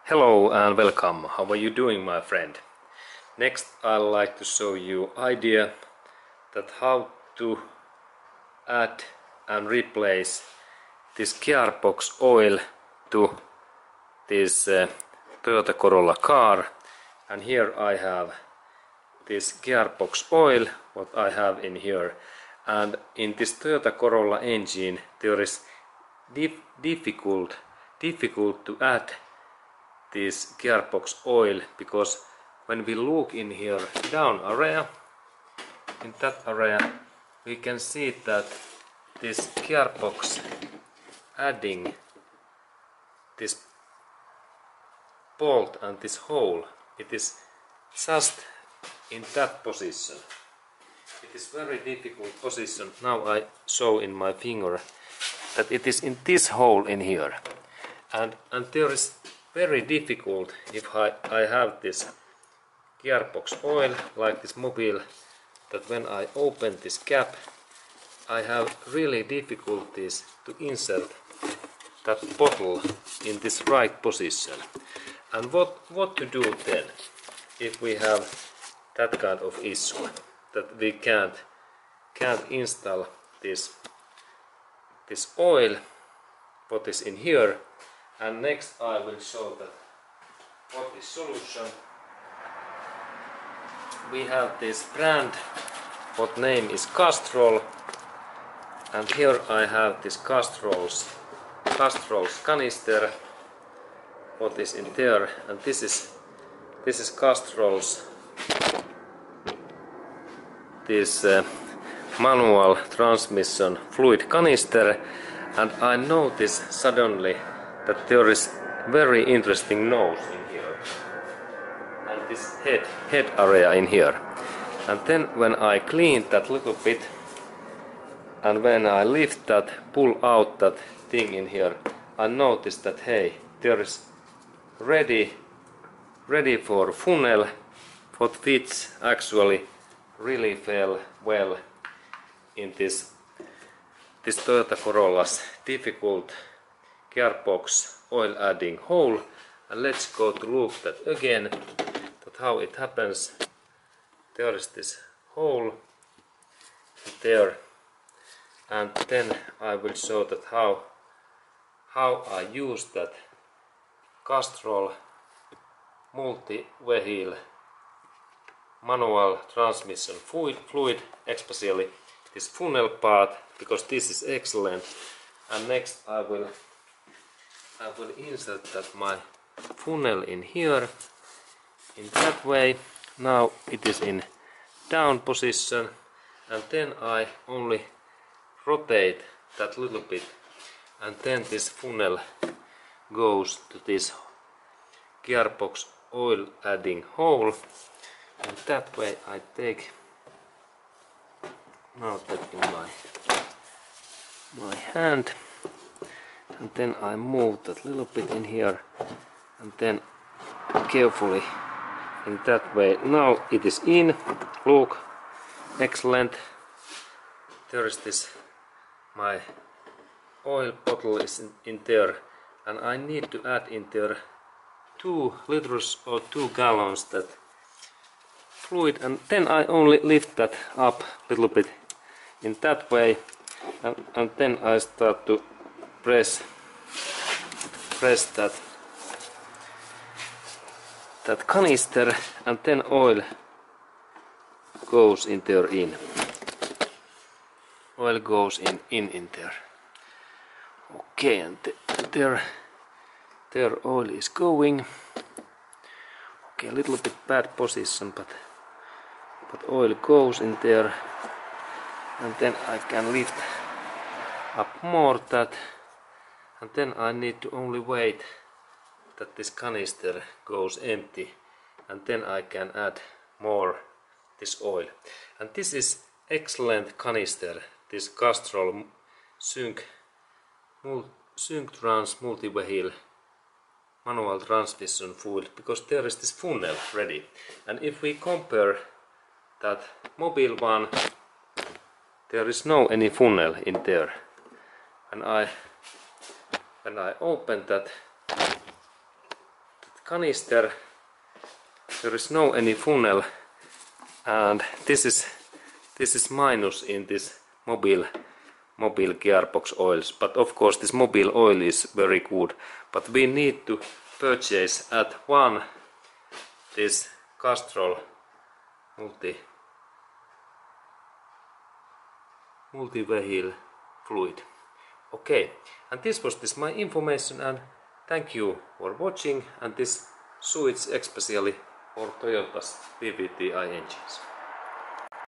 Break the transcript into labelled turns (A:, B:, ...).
A: Hello and welcome. How are you doing, my friend? Next I'd like to show you idea that how to add and replace this gearbox oil to this Toyota Corolla car. And here I have this gearbox oil what I have in here, and in this Toyota Corolla engine there is difficult to add this gearbox oil, because when we look in here down area, in that area we can see that this gearbox adding this bolt and this hole, it is just in that position. It is very difficult position. Now I show in my finger that it is in this hole in here, and there is very difficult if I have this gearbox oil like this mobile, that when I open this cap I have really difficulties to insert that bottle in this right position. And what to do then if we have that kind of issue, that we can't install this oil what is in here. And next I will show that what is solution. We have this brand what name is Castrol, and here I have this Castrol's canister what is in there, and this is Castrol's this manual transmission fluid canister. And I notice suddenly that there is very interesting nose in here and this head area in here. And then when I clean that little bit and when I lift that, pull out that thing in here, I notice that hey, there is ready for funnel what fits actually really well in this Toyota Corolla's difficult gearbox oil adding hole. And let's go to look that again, that how it happens. There is this hole there, and then I will show that how I use that Castrol multi-vehicle manual transmission fluid, especially this funnel part, because this is excellent. And next I will insert that my funnel in here in that way. Now it is in down position, and then I only rotate that little bit, and then this funnel goes to this gearbox oil adding hole. And that way I take now that in my hand, and then I move that little bit in here, and then carefully in that way. Now it is in. Look, excellent. There is this my oil bottle is in there, and I need to add in there 2 liters or 2 gallons that fluid, and then I only lift that up a little bit in that way, and then I start to press that canister, and then oil goes in there in. Oil goes in there. Okay, and there oil is going. Okay, a little bit bad position, but oil goes in there, and then I can lift up more that, and then I need to only wait that this canister goes empty, and then I can add more this oil. And this is excellent canister, this Castrol Sync Trans multi-vehicle manual transmission fluid, because there is this funnel ready. And if we compare that mobile one, there is no any funnel in there. And when I open that canister, there is no any funnel, and this is minus in this mobile gearbox oils. But of course this mobile oil is very good, but we need to purchase at one this Castrol multi-vehicle fluid. Okay, and this was my information, and thank you for watching, and this switch especially for Toyota's VVT-i engines.